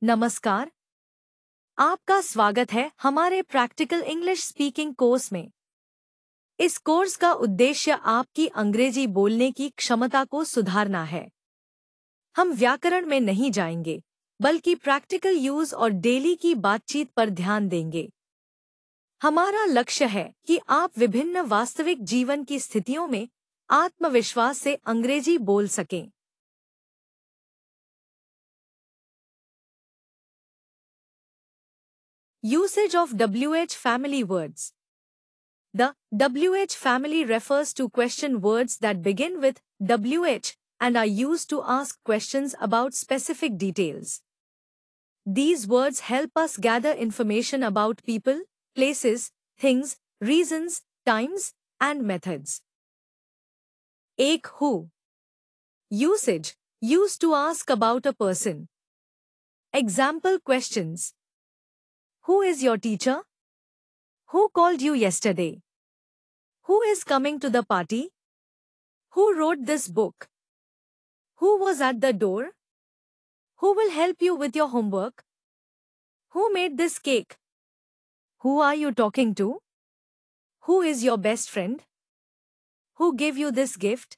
नमस्कार, आपका स्वागत है हमारे प्रैक्टिकल इंग्लिश स्पीकिंग कोर्स में। इस कोर्स का उद्देश्य आपकी अंग्रेजी बोलने की क्षमता को सुधारना है। हम व्याकरण में नहीं जाएंगे, बल्कि प्रैक्टिकल यूज और डेली की बातचीत पर ध्यान देंगे। हमारा लक्ष्य है कि आप विभिन्न वास्तविक जीवन की स्थितियों में आत्मविश्वास से अंग्रेजी बोल सकें। Usage of WH family words. The WH family refers to question words that begin with WH and are used to ask questions about specific details. These words help us gather information about people, places, things, reasons, times, and methods. एक who. Usage. Used to ask about a person. Example questions. Who is your teacher? Who called you yesterday? Who is coming to the party? Who wrote this book? Who was at the door? Who will help you with your homework? Who made this cake? Who are you talking to? Who is your best friend? Who gave you this gift?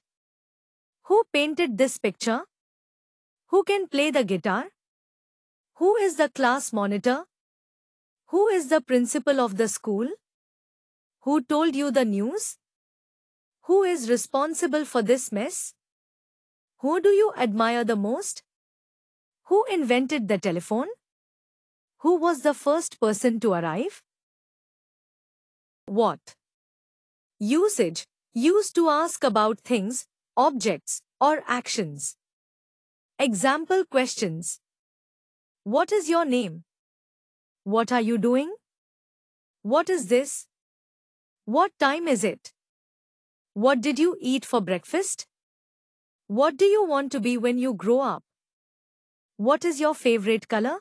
Who painted this picture? Who can play the guitar? Who is the class monitor? Who is the principal of the school? Who told you the news? Who is responsible for this mess? Who do you admire the most? Who invented the telephone? Who was the first person to arrive? What? Usage. Used to ask about things, objects, or actions. Example questions. What is your name? What are you doing? What is this? What time is it? What did you eat for breakfast? What do you want to be when you grow up? What is your favorite color?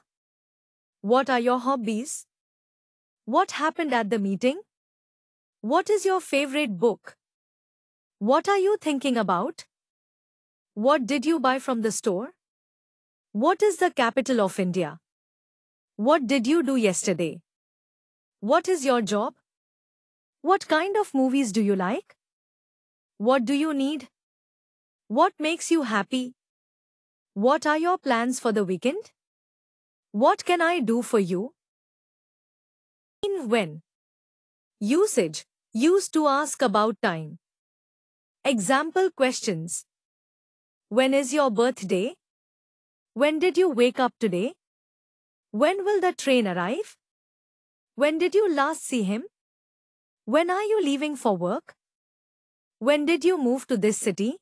What are your hobbies? What happened at the meeting? What is your favorite book? What are you thinking about? What did you buy from the store? What is the capital of India? What did you do yesterday? What is your job? What kind of movies do you like? What do you need? What makes you happy? What are your plans for the weekend? What can I do for you? In when. Usage. Used to ask about time. Example questions. When is your birthday? When did you wake up today? When will the train arrive? When did you last see him? When are you leaving for work? When did you move to this city?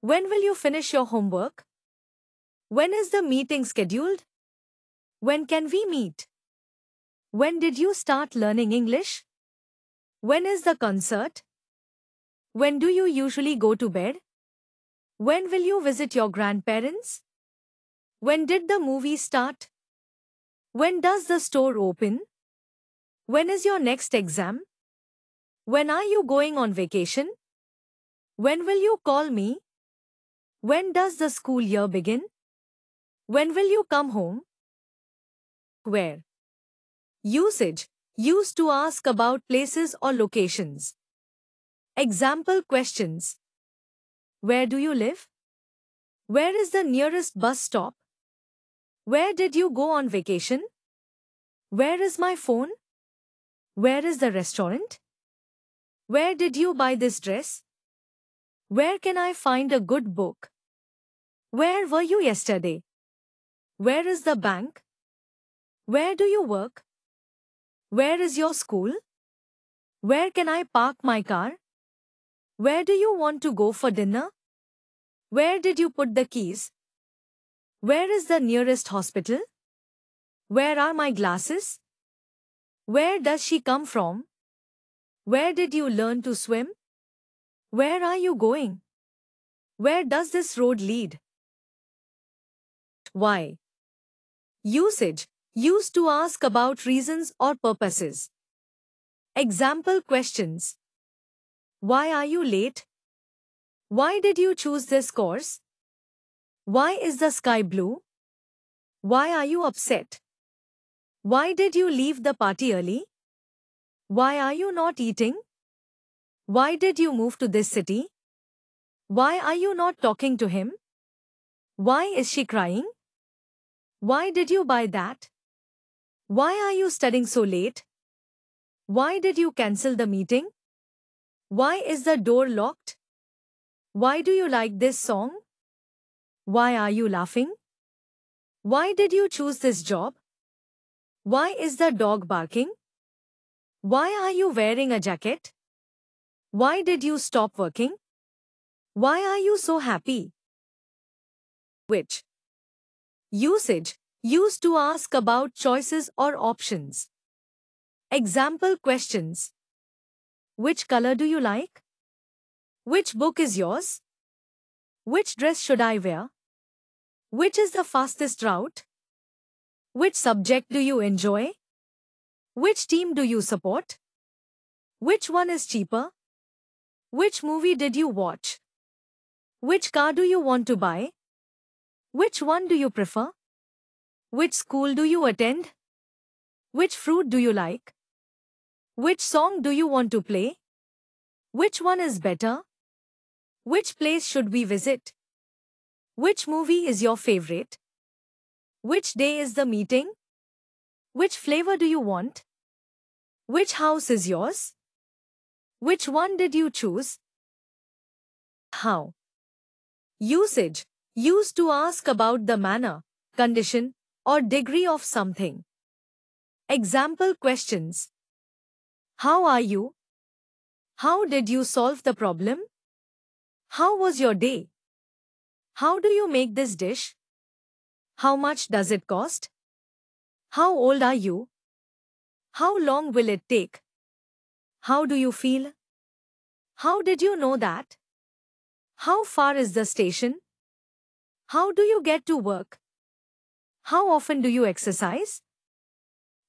When will you finish your homework? When is the meeting scheduled? When can we meet? When did you start learning English? When is the concert? When do you usually go to bed? When will you visit your grandparents? When did the movie start? When does the store open? When is your next exam? When are you going on vacation? When will you call me? When does the school year begin? When will you come home? Where. Usage. Used to ask about places or locations. Example questions. Where do you live? Where is the nearest bus stop? Where did you go on vacation? Where is my phone? Where is the restaurant? Where did you buy this dress? Where can I find a good book? Where were you yesterday? Where is the bank? Where do you work? Where is your school? Where can I park my car? Where do you want to go for dinner? Where did you put the keys? Where is the nearest hospital? Where are my glasses? Where does she come from? Where did you learn to swim? Where are you going? Where does this road lead? Why? Usage. Used to ask about reasons or purposes. Example questions. Why are you late? Why did you choose this course? Why is the sky blue? Why are you upset? Why did you leave the party early? Why are you not eating? Why did you move to this city? Why are you not talking to him? Why is she crying? Why did you buy that? Why are you studying so late? Why did you cancel the meeting? Why is the door locked? Why do you like this song? Why are you laughing? Why did you choose this job? Why is the dog barking? Why are you wearing a jacket? Why did you stop working? Why are you so happy? Which? Usage. Used to ask about choices or options. Example questions. Which color do you like? Which book is yours? Which dress should I wear? Which is the fastest route? Which subject do you enjoy? Which team do you support? Which one is cheaper? Which movie did you watch? Which car do you want to buy? Which one do you prefer? Which school do you attend? Which fruit do you like? Which song do you want to play? Which one is better? Which place should we visit? Which movie is your favorite? Which day is the meeting? Which flavor do you want? Which house is yours? Which one did you choose? How? Usage. Used to ask about the manner, condition, or degree of something. Example questions. How are you? How did you solve the problem? How was your day? How do you make this dish? How much does it cost? How old are you? How long will it take? How do you feel? How did you know that? How far is the station? How do you get to work? How often do you exercise?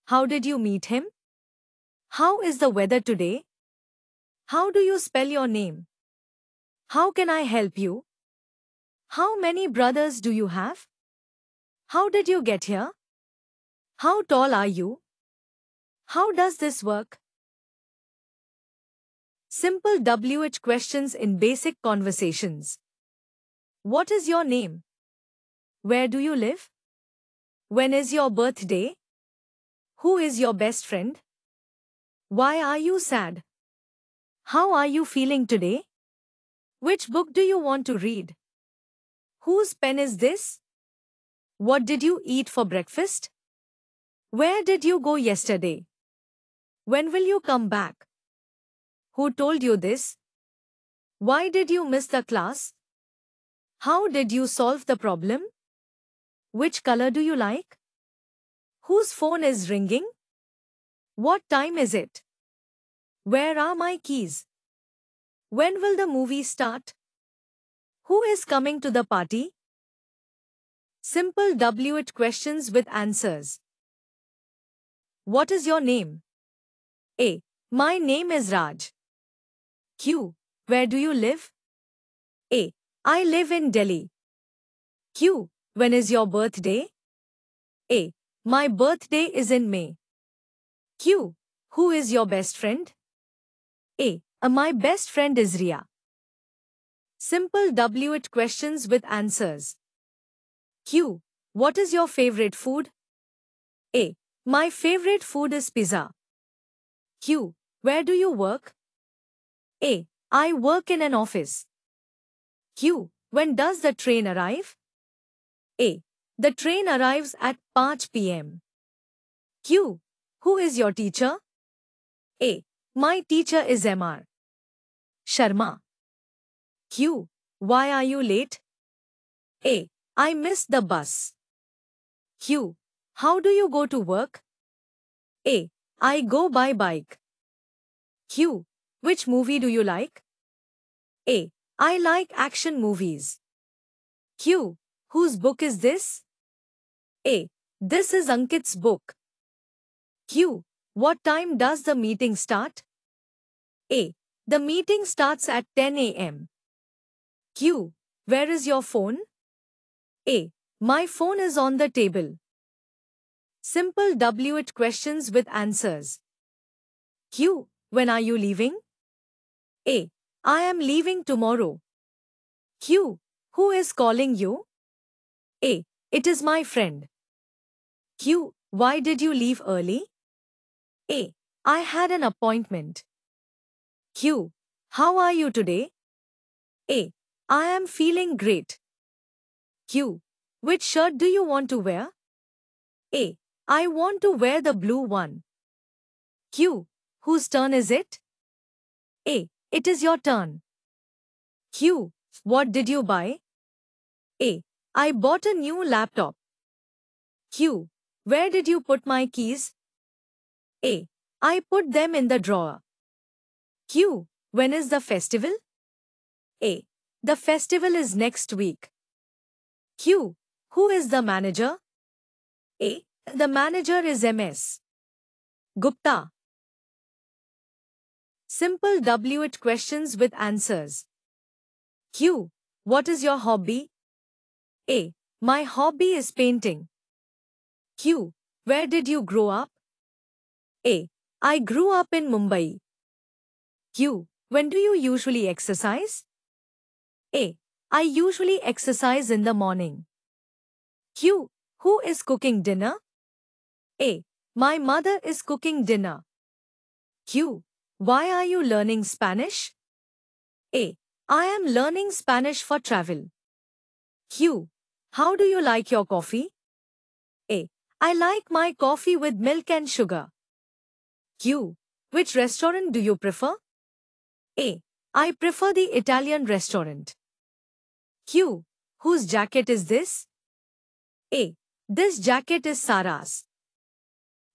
How did you meet him? How is the weather today? How do you spell your name? How can I help you? How many brothers do you have? How did you get here? How tall are you? How does this work? Simple WH questions in basic conversations. What is your name? Where do you live? When is your birthday? Who is your best friend? Why are you sad? How are you feeling today? Which book do you want to read? Whose pen is this? What did you eat for breakfast? Where did you go yesterday? When will you come back? Who told you this? Why did you miss the class? How did you solve the problem? Which color do you like? Whose phone is ringing? What time is it? Where are my keys? When will the movie start? Who is coming to the party? Simple WH questions with answers. What is your name? A. My name is Raj. Q. Where do you live? A. I live in Delhi. Q. When is your birthday? A. My birthday is in May. Q. Who is your best friend? A. My best friend is Ria. Simple WH questions with answers. Q. What is your favorite food? A. My favorite food is pizza. Q. Where do you work? A. I work in an office. Q. When does the train arrive? A. The train arrives at 5 p.m. Q. Who is your teacher? A. My teacher is Mr. Sharma. Q. Why are you late? A. I missed the bus. Q. How do you go to work? A. I go by bike. Q. Which movie do you like? A. I like action movies. Q. Whose book is this? A. This is Ankit's book. Q. What time does the meeting start? A. The meeting starts at 10 a.m. Q. Where is your phone? A. My phone is on the table. Simple W-it questions with answers. Q. When are you leaving? A. I am leaving tomorrow. Q. Who is calling you? A. It is my friend. Q. Why did you leave early? A. I had an appointment. Q. How are you today? A. I am feeling great. Q. Which shirt do you want to wear? A. I want to wear the blue one. Q. Whose turn is it? A. It is your turn. Q. What did you buy? A. I bought a new laptop. Q. Where did you put my keys? A. I put them in the drawer. Q. When is the festival? A. The festival is next week. Q. Who is the manager? A. The manager is MS Gupta. Simple W-it questions with answers. Q. What is your hobby? A. My hobby is painting. Q. Where did you grow up? A. I grew up in Mumbai. Q. When do you usually exercise? A. I usually exercise in the morning. Q. Who is cooking dinner? A. My mother is cooking dinner. Q. Why are you learning Spanish? A. I am learning Spanish for travel. Q. How do you like your coffee? A. I like my coffee with milk and sugar. Q. Which restaurant do you prefer? A. I prefer the Italian restaurant. Q. Whose jacket is this? A. This jacket is Sarah's.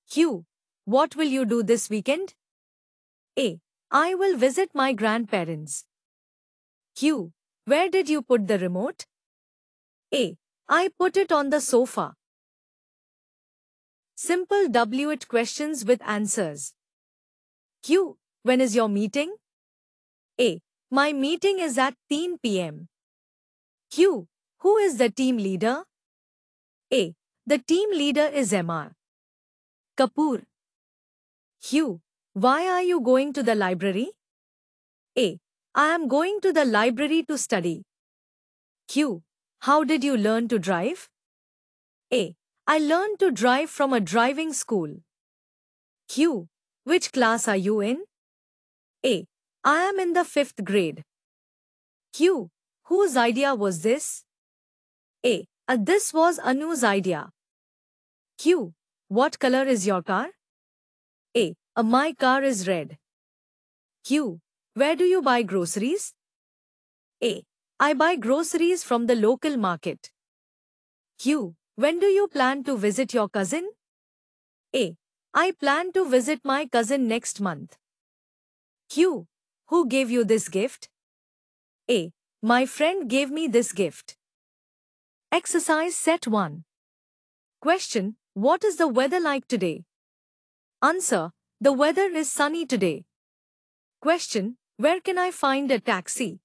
Q. What will you do this weekend? A. I will visit my grandparents. Q. Where did you put the remote? A. I put it on the sofa. Simple W-it questions with answers. Q. When is your meeting? A. My meeting is at 3 p.m. Q. Who is the team leader? A. The team leader is MR Kapoor. Q. Why are you going to the library? A. I am going to the library to study. Q. How did you learn to drive? A. I learned to drive from a driving school. Q. Which class are you in? A. I am in the 5th grade. Q. Whose idea was this? A. This was Anu's idea. Q. What color is your car? A. My car is red. Q. Where do you buy groceries? A. I buy groceries from the local market. Q. When do you plan to visit your cousin? A. I plan to visit my cousin next month. Q. Who gave you this gift? A. My friend gave me this gift. Exercise set 1. Question. What is the weather like today? Answer. The weather is sunny today. Question. Where can I find a taxi?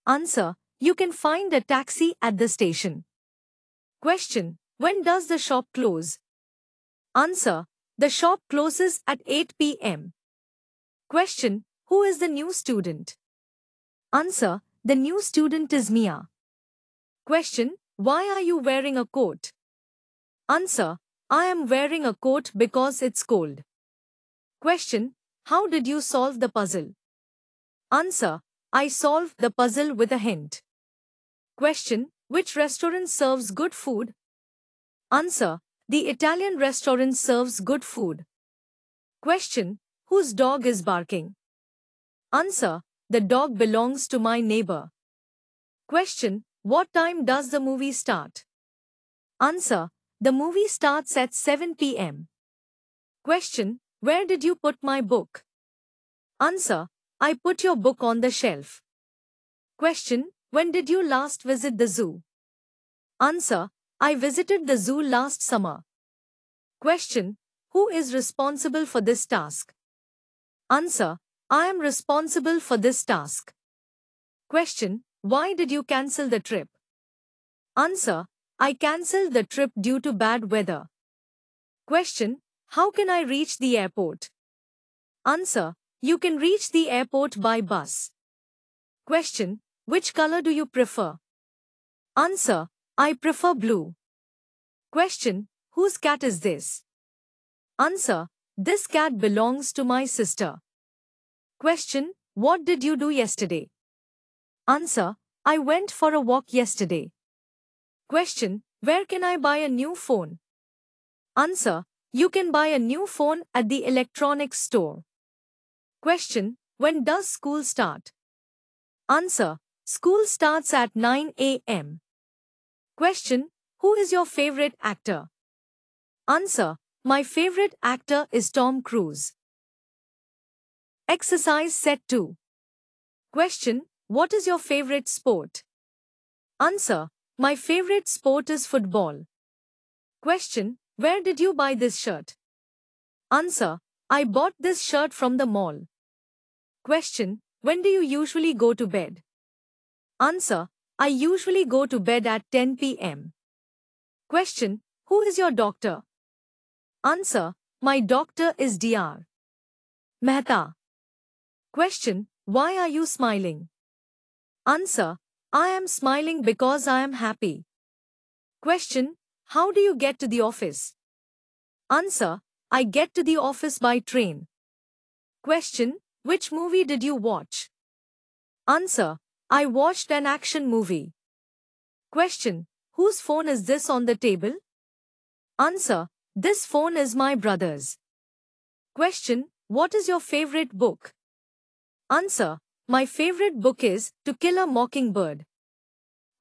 Answer. You can find a taxi at the station. Question. When does the shop close? Answer. The shop closes at 8 p.m. Question. Who is the new student? Answer. The new student is Mia. Question. Why are you wearing a coat? Answer. I am wearing a coat because it's cold. Question. How did you solve the puzzle? Answer. I solved the puzzle with a hint. Question. Which restaurant serves good food? Answer. The Italian restaurant serves good food. Question. Whose dog is barking? Answer. The dog belongs to my neighbor. Question. What time does the movie start? Answer. The movie starts at 7 p.m. Question. Where did you put my book? Answer. I put your book on the shelf. Question. When did you last visit the zoo? Answer. I visited the zoo last summer. Question. Who is responsible for this task? Answer. I am responsible for this task. Question. Why did you cancel the trip? Answer. I cancelled the trip due to bad weather. Question, how can I reach the airport? Answer, you can reach the airport by bus. Question, which color do you prefer? Answer, I prefer blue. Question, whose cat is this? Answer, this cat belongs to my sister. Question, what did you do yesterday? Answer, I went for a walk yesterday. Question, where can I buy a new phone? Answer, you can buy a new phone at the electronics store. Question, when does school start? Answer, school starts at 9 a.m. Question, who is your favorite actor? Answer, my favorite actor is Tom Cruise. Exercise set 2. Question, what is your favorite sport? Answer, my favorite sport is football. Question, where did you buy this shirt? Answer, I bought this shirt from the mall. Question, when do you usually go to bed? Answer, I usually go to bed at 10 p.m. Question, who is your doctor? Answer, my doctor is Dr. Mehta. Question, why are you smiling? Answer, I am smiling because I am happy. Question, how do you get to the office? Answer, I get to the office by train. Question, which movie did you watch? Answer, I watched an action movie. Question, whose phone is this on the table? Answer, this phone is my brother's. Question, what is your favorite book? Answer, my favorite book is To Kill a Mockingbird.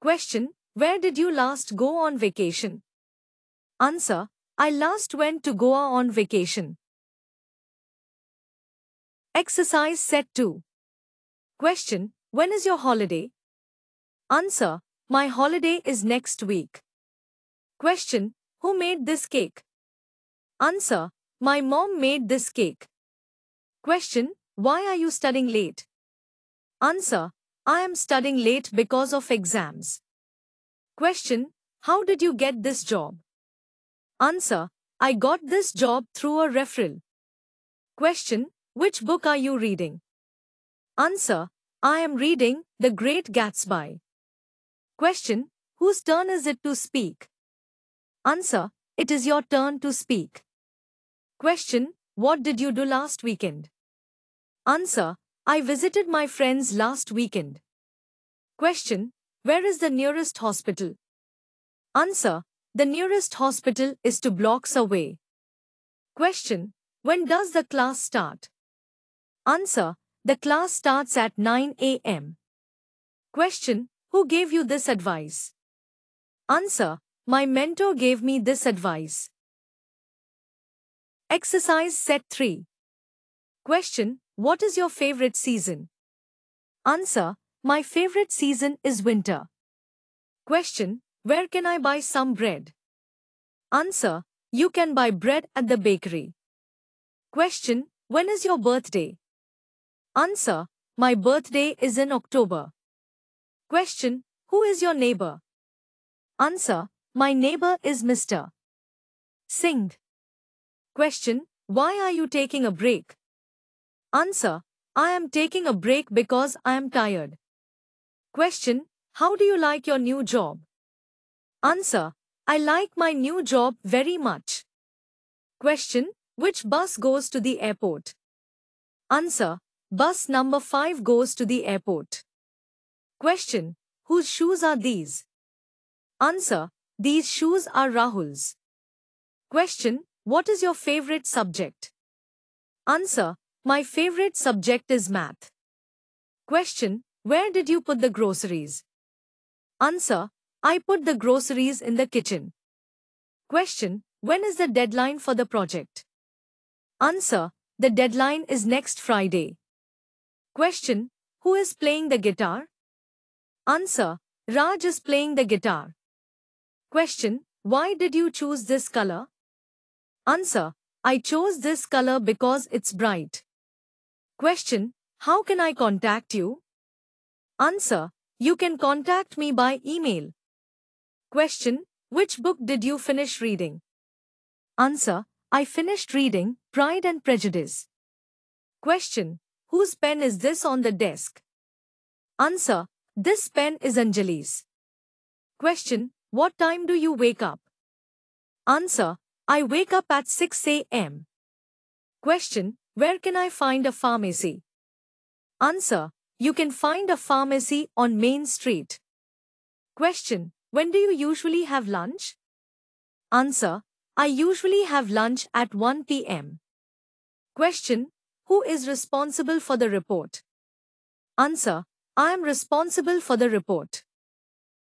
Question, where did you last go on vacation? Answer, I last went to Goa on vacation. Exercise set 2. Question, when is your holiday? Answer, my holiday is next week. Question, who made this cake? Answer, my mom made this cake. Question, why are you studying late? Answer, I am studying late because of exams. Question, how did you get this job? Answer, I got this job through a referral. Question, which book are you reading? Answer, I am reading The Great Gatsby. Question, whose turn is it to speak? Answer, it is your turn to speak. Question, what did you do last weekend? Answer, I visited my friends last weekend. Question, where is the nearest hospital? Answer, the nearest hospital is 2 blocks away. Question, when does the class start? Answer, the class starts at 9 a.m. Question, who gave you this advice? Answer, my mentor gave me this advice. Exercise set 3. Question, what is your favorite season? Answer, my favorite season is winter. Question, where can I buy some bread? Answer, you can buy bread at the bakery. Question, when is your birthday? Answer, my birthday is in October. Question, who is your neighbor? Answer, my neighbor is Mr. Singh. Question, why are you taking a break? Answer, I am taking a break because I am tired. Question, how do you like your new job? Answer, I like my new job very much. Question, which bus goes to the airport? Answer, bus number 5 goes to the airport. Question, whose shoes are these? Answer, these shoes are Rahul's. Question, what is your favorite subject? Answer, my favorite subject is math. Question, where did you put the groceries? Answer, I put the groceries in the kitchen. Question, when is the deadline for the project? Answer, the deadline is next Friday. Question, who is playing the guitar? Answer, Raj is playing the guitar. Question, why did you choose this color? Answer, I chose this color because it's bright. Question, how can I contact you? Answer, you can contact me by email. Question, which book did you finish reading? Answer, I finished reading Pride and Prejudice. Question. Whose pen is this on the desk? Answer. This pen is Anjali's. Question. What time do you wake up? Answer. I wake up at 6 a.m. Question. Where can I find a pharmacy? Answer. You can find a pharmacy on Main Street. Question. When do you usually have lunch? Answer. I usually have lunch at 1 p.m. Question. Who is responsible for the report? Answer. I am responsible for the report.